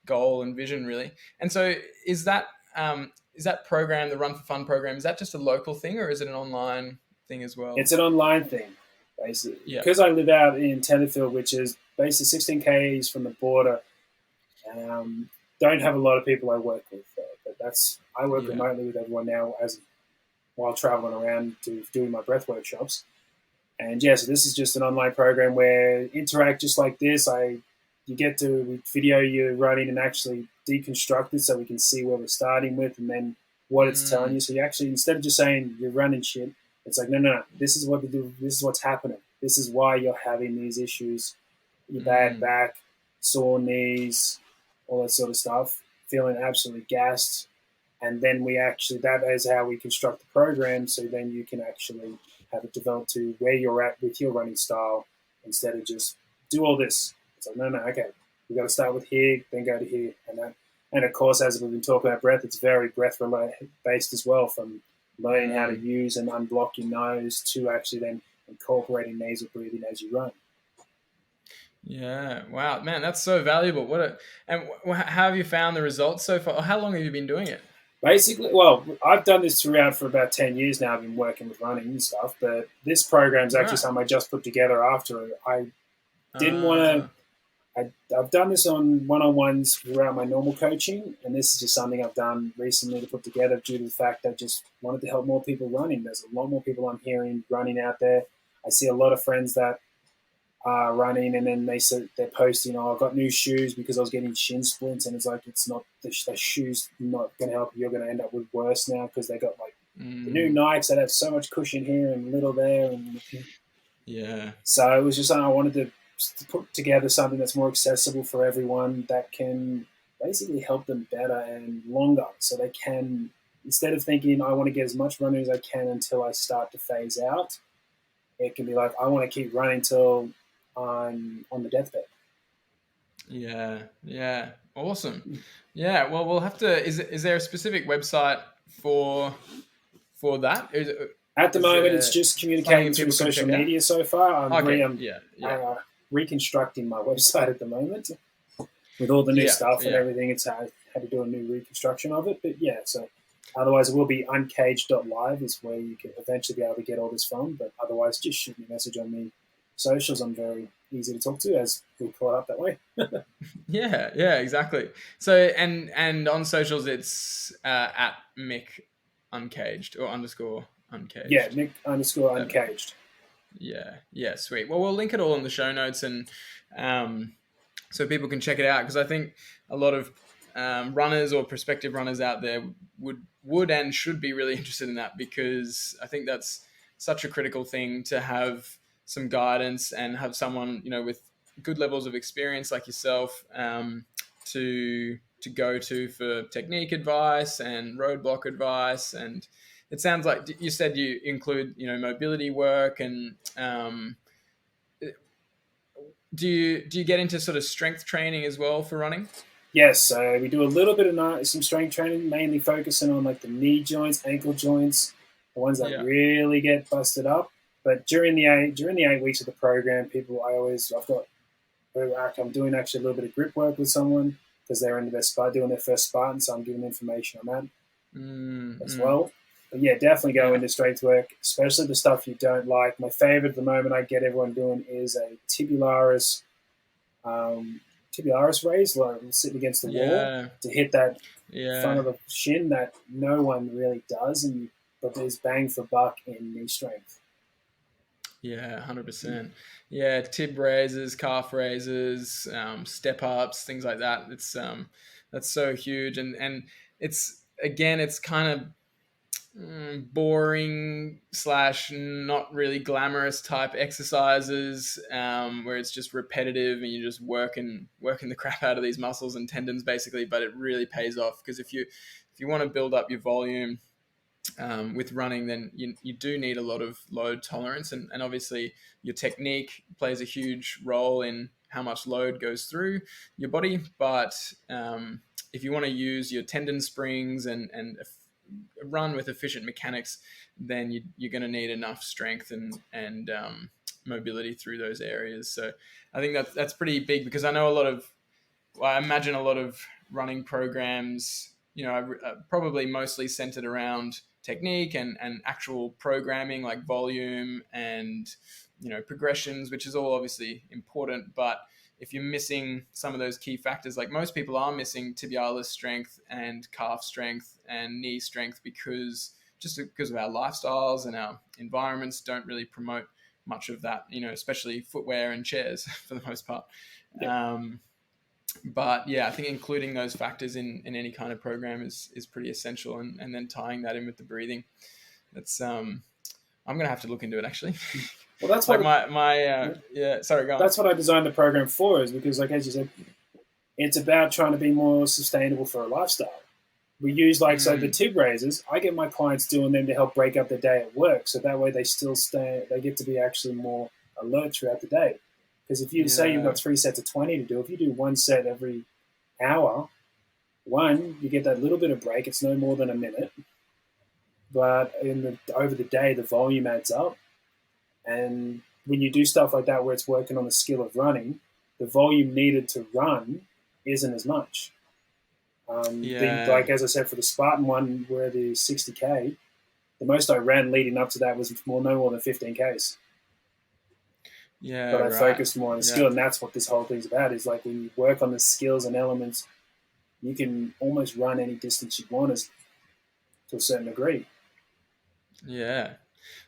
A: goal and vision, really. And so is that program, the Run for Fun program, is that just a local thing or is it an online thing as well?
C: It's an online thing, basically. Because I live out in Tenterfield, which is basically 16 Ks from the border. Don't have a lot of people I work with, but I work remotely with everyone now while traveling around doing my breath workshops. And so this is just an online program where interact just like this. You get to video you running and actually deconstruct it so we can see where we're starting with and then what it's telling you. So you actually, instead of just saying you're running shit, it's like, no, this is what to do. This is what's happening. This is why you're having these issues. Your bad back, sore knees, all that sort of stuff, feeling absolutely gassed. And then that is how we construct the program. So then you can actually have it developed to where you're at with your running style instead of just do all this. It's like, no, okay, we got to start with here, then go to here. And of course, as we've been talking about breath, it's very breath based as well, from learning how to use and unblock your nose to actually then incorporating nasal breathing as you run.
A: Yeah. Wow, man, that's so valuable. And how have you found the results so far? How long have you been doing it?
C: Basically, well, I've done this throughout for about 10 years now. I've been working with running and stuff, but this program is actually something I just put together after I didn't want to. I've done this on one-on-ones throughout my normal coaching, and this is just something I've done recently to put together due to the fact that I just wanted to help more people running. There's a lot more people I'm hearing running out there. I see a lot of friends that are running, and then they're posting, "Oh, I got new shoes because I was getting shin splints," and it's like it's not the shoes not going to help you. You're going to end up with worse now because they got like the new Nikes that have so much cushion here and little there, and So it was just something I wanted to put together, something that's more accessible for everyone that can basically help them better and longer, so they can, instead of thinking I want to get as much running as I can until I start to phase out, it can be like I want to keep running till I'm on the deathbed.
A: Yeah, awesome. Yeah, well, we'll have to. Is there a specific website for that?
C: At the moment, it's just communicating through social media so far. I'm reconstructing my website at the moment with all the new stuff and everything. It's had to do a new reconstruction of it. But so otherwise it will be uncaged.live is where you can eventually be able to get all this from. But otherwise, just shoot me a message on the socials. I'm very easy to talk to as we caught up that way.
A: Yeah, exactly. So and on socials, it's at Mick Uncaged or _ Uncaged.
C: Yeah, Mick _ Uncaged.
A: Yeah, sweet. Well, we'll link it all in the show notes, and so people can check it out, because I think a lot of runners or prospective runners out there would and should be really interested in that, because I think that's such a critical thing to have some guidance and have someone with good levels of experience like yourself to go to for technique advice and roadblock advice. And it sounds like you said you include, mobility work, and do you get into sort of strength training as well for running?
C: Yes, so we do a little bit of some strength training, mainly focusing on like the knee joints, ankle joints, the ones that
A: Yeah.
C: really get busted up. But during the 8 weeks of the program, I'm doing actually a little bit of grip work with someone because they're in doing their first Spartan, so I'm giving information on that as well. But yeah, definitely go into strength work, especially the stuff you don't like. My favorite at the moment I get everyone doing is a tibialis raise, like sitting against the wall to hit that front of the shin that no one really does, but there's bang for buck in knee strength.
A: Yeah, 100%. Yeah, tib raises, calf raises, step ups, things like that. That's so huge, and it's kind of boring slash not really glamorous type exercises, where it's just repetitive and you're just working the crap out of these muscles and tendons basically. But it really pays off, because if you want to build up your volume with running, then you do need a lot of load tolerance, and obviously your technique plays a huge role in how much load goes through your body. But if you want to use your tendon springs and run with efficient mechanics, then you're going to need enough strength and mobility through those areas. So I think that's pretty big, because I know I imagine a lot of running programs, probably mostly centered around technique and actual programming, like volume and progressions, which is all obviously important. But if you're missing some of those key factors, like most people are missing tibialis strength and calf strength and knee strength, because of our lifestyles and our environments don't really promote much of that, especially footwear and chairs for the most part.
C: Yeah.
A: But yeah, I think including those factors in any kind of program is pretty essential, and then tying that in with the breathing. That's I'm gonna have to look into it, actually.
C: Well, that's
A: like
C: what
A: sorry, go on.
C: that's what I designed the program for, is because, like as you said, it's about trying to be more sustainable for a lifestyle. We use so the tib raises, I get my clients doing them to help break up the day at work, so that way they get to be actually more alert throughout the day. Because if you say you've got 3 sets of 20 to do, if you do one set every hour, you get that little bit of break. It's no more than a minute. But over the day, the volume adds up. And when you do stuff like that where it's working on the skill of running, the volume needed to run isn't as much. Like as I said, for the Spartan one, where the 60K, the most I ran leading up to that was no more than 15Ks. But I focused more on the skill, and that's what this whole thing's about. Is like when you work on the skills and elements, you can almost run any distance you want to a certain degree.
A: Yeah,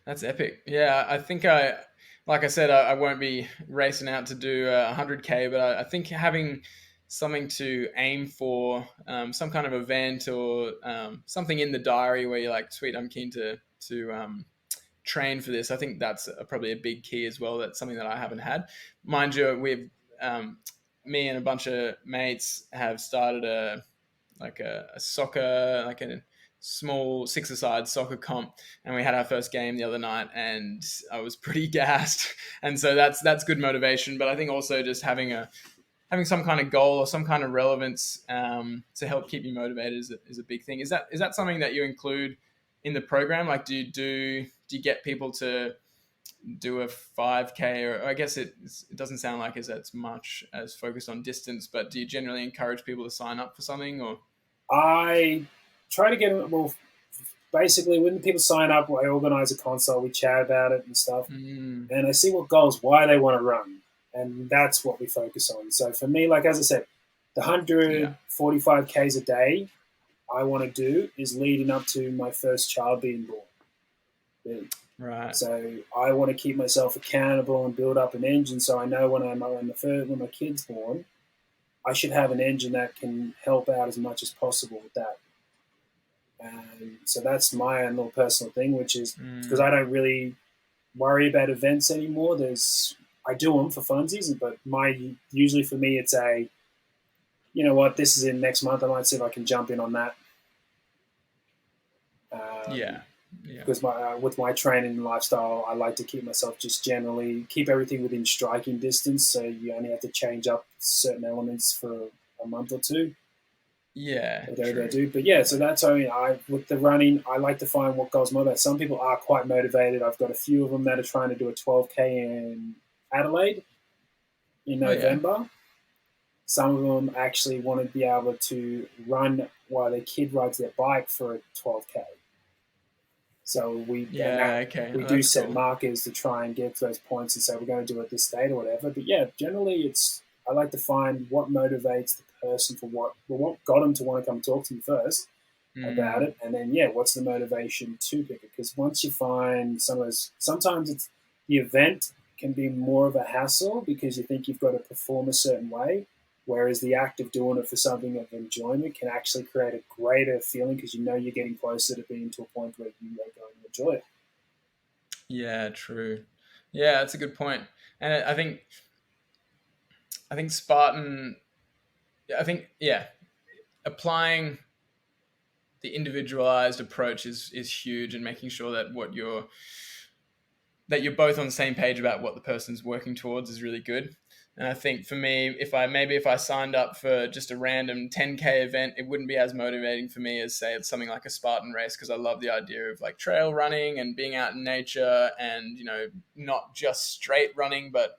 A: that's epic. Yeah, I think like I said, I won't be racing out to do 100K, but I think having something to aim for, some kind of event or something in the diary where you're like, sweet, I'm keen to train for this. I think that's probably a big key as well. That's something that I haven't had. Mind you, me and a bunch of mates have started a soccer, like a small 6-a-side soccer comp, and we had our first game the other night, and I was pretty gassed. And so that's good motivation. But I think also just having some kind of goal or some kind of relevance to help keep you motivated is a big thing. Is that something that you include in the program? Like, do you get people to do a 5K, or I guess it doesn't sound like it's as much as focused on distance, but do you generally encourage people to sign up for something? Or
C: I try to get basically when people sign up, I organize a consult, we chat about it and stuff, and I see what goals, why they want to run, and that's what we focus on. So for me, like as I said, the 145Ks a day I want to do is leading up to my first child being born. Yeah.
A: Right.
C: So I want to keep myself accountable and build up an engine, so I know when my kid's born, I should have an engine that can help out as much as possible with that. And so that's my own little personal thing, which is because I don't really worry about events anymore. I do them for funsies, but usually for me it's this is in next month. I might see if I can jump in on that. Because with my training and lifestyle, I like to keep myself keep everything within striking distance. So you only have to change up certain elements for a a month or two.
A: Yeah,
C: They do. But yeah, so that's only with the running, I like to find what goes motivated. Some people are quite motivated. I've got a few of them that are trying to do a 12K in Adelaide in November. Yeah. Some of them actually want to be able to run while their kid rides their bike for a 12K. So we do set markers to try and get to those points and say we're going to do it this date or whatever. But yeah, generally I like to find what motivates the person for what got them to want to come talk to me first about it, and then what's the motivation to pick it? Because once you find some of those, sometimes it's the event can be more of a hassle because you think you've got to perform a certain way, whereas the act of doing it for something of enjoyment can actually create a greater feeling because you know you're getting closer to being to a point where you are going to enjoy it.
A: Yeah, true. Yeah, that's a good point. And I think Spartan, applying the individualized approach is huge, and making sure that you're both on the same page about what the person's working towards is really good. And I think for me, if I signed up for just a random 10K event, it wouldn't be as motivating for me as, say, it's something like a Spartan race, because I love the idea of like trail running and being out in nature and, not just straight running, but,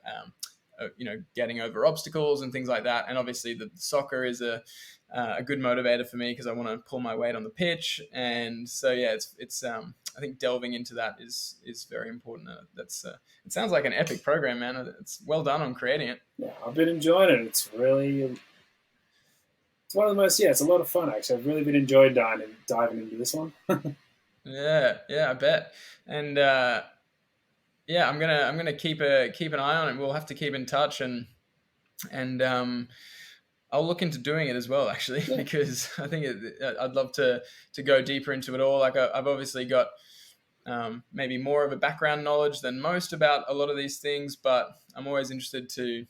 A: getting over obstacles and things like that. And obviously the soccer is a good motivator for me because I want to pull my weight on the pitch. And so, it's I think delving into that is very important. It sounds like an epic program, man. It's well done on creating it.
C: Yeah, I've been enjoying it. It's one of the most, it's a lot of fun, actually. I've really been enjoying diving into this one.
A: Yeah, I bet. And I'm gonna keep an eye on it. We'll have to keep in touch, and I'll look into doing it as well, actually, because I think I'd love to go deeper into it all. Like I've obviously got maybe more of a background knowledge than most about a lot of these things, but I'm always interested to.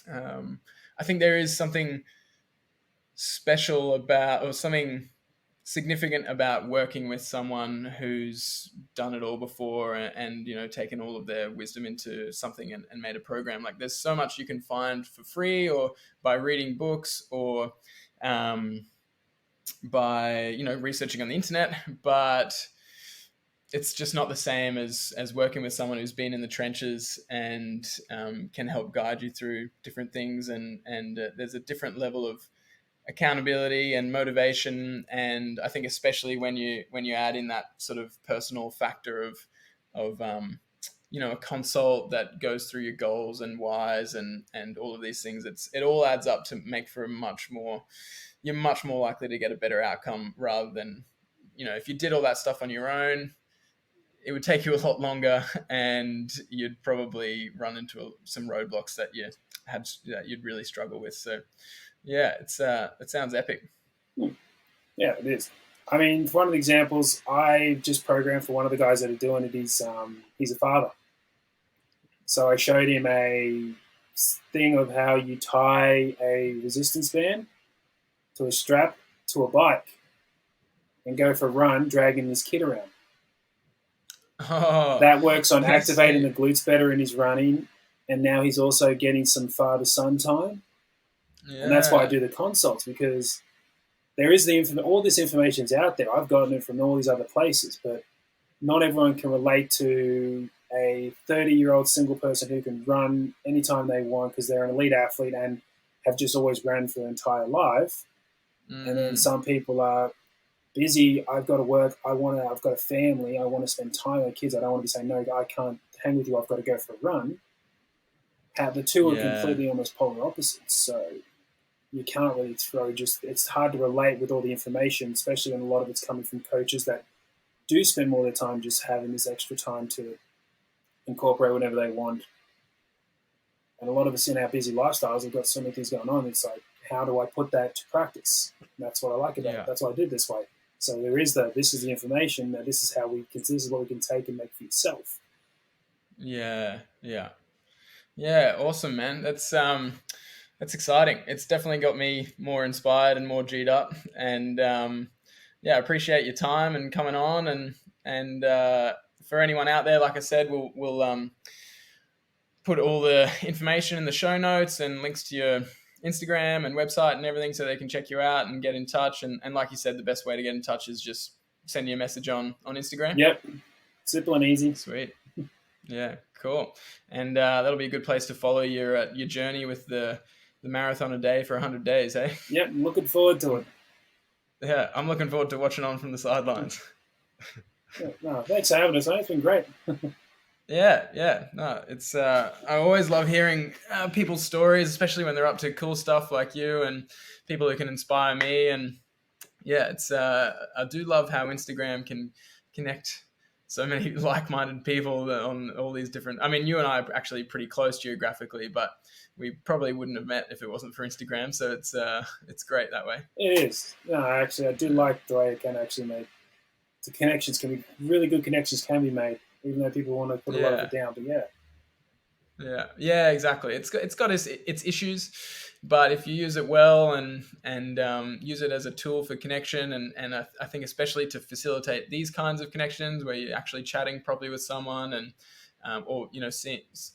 A: I think there is something special about, or something significant about, working with someone who's done it all before and taken all of their wisdom into something and made a program. Like there's so much you can find for free, or by reading books, or by researching on the internet, but it's just not the same as working with someone who's been in the trenches and can help guide you through different things, and there's a different level of accountability and motivation. And I think especially when you add in that sort of personal factor of a consult that goes through your goals and whys and all of these things, it all adds up to make for you're much more likely to get a better outcome, rather than if you did all that stuff on your own, it would take you a lot longer and you'd probably run into some roadblocks that you'd really struggle with. So yeah, it sounds epic.
C: Yeah, it is. I mean, one of the examples, I just programmed for one of the guys that are doing it. He's a father. So I showed him a thing of how you tie a resistance band to a strap to a bike and go for a run, dragging his kid around.
A: Oh,
C: that works on activating the glutes better in his running, and now he's also getting some father-son time. Yeah. And that's why I do the consults, because there is all this information's out there. I've gotten it from all these other places, but not everyone can relate to a 30-year-old single person who can run anytime they want because they're an elite athlete and have just always ran for their entire life. And then some people are busy. I've got to work. I've got a family. I want to spend time with kids. I don't want to be saying, no, I can't hang with you. I've got to go for a run. The two are completely almost polar opposites. So you can't really it's hard to relate with all the information, especially when a lot of it's coming from coaches that do spend more of their time just having this extra time to incorporate whatever they want. And a lot of us in our busy lifestyles have got so many things going on. It's like, how do I put that to practice? And that's what I like about it. That's why I did this way. So this is the information, that this is this is what we can take and make for yourself.
A: Yeah. Awesome, man. That's exciting. It's definitely got me more inspired and more G'd up. And I appreciate your time and coming on. And for anyone out there, like I said, we'll put all the information in the show notes and links to your Instagram and website and everything so they can check you out and get in touch. And like you said, the best way to get in touch is just send you a message on Instagram.
C: Yep. Simple and easy.
A: Sweet. Yeah, cool. And that'll be a good place to follow your journey with the marathon a day for 100 days, eh?
C: Yep, I'm looking forward to it.
A: Yeah, I'm looking forward to watching on from the sidelines.
C: Yeah, no, thanks for having us, mate. It's been great.
A: Yeah. No, it's I always love hearing people's stories, especially when they're up to cool stuff like you and people who can inspire me. And yeah, it's I do love how Instagram can connect so many like-minded people on all these different. I mean, you and I are actually pretty close geographically, but we probably wouldn't have met if it wasn't for Instagram. So it's great that way.
C: It is. No, actually, I do like the way it can actually make the connections can be really good. Connections can be made, even though people want to put a lot of it down. But
A: yeah, exactly. It's got its issues, but if you use it well and use it as a tool for connection, and I think especially to facilitate these kinds of connections where you're actually chatting properly with someone and or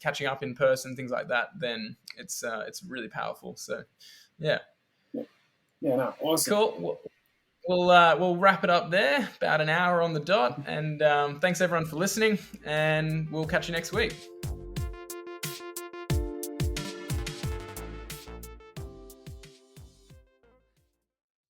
A: catching up in person, things like that, then it's really powerful. So yeah,
C: no, awesome.
A: Cool. We'll wrap it up there. About an hour on the dot, and thanks everyone for listening, and we'll catch you next week.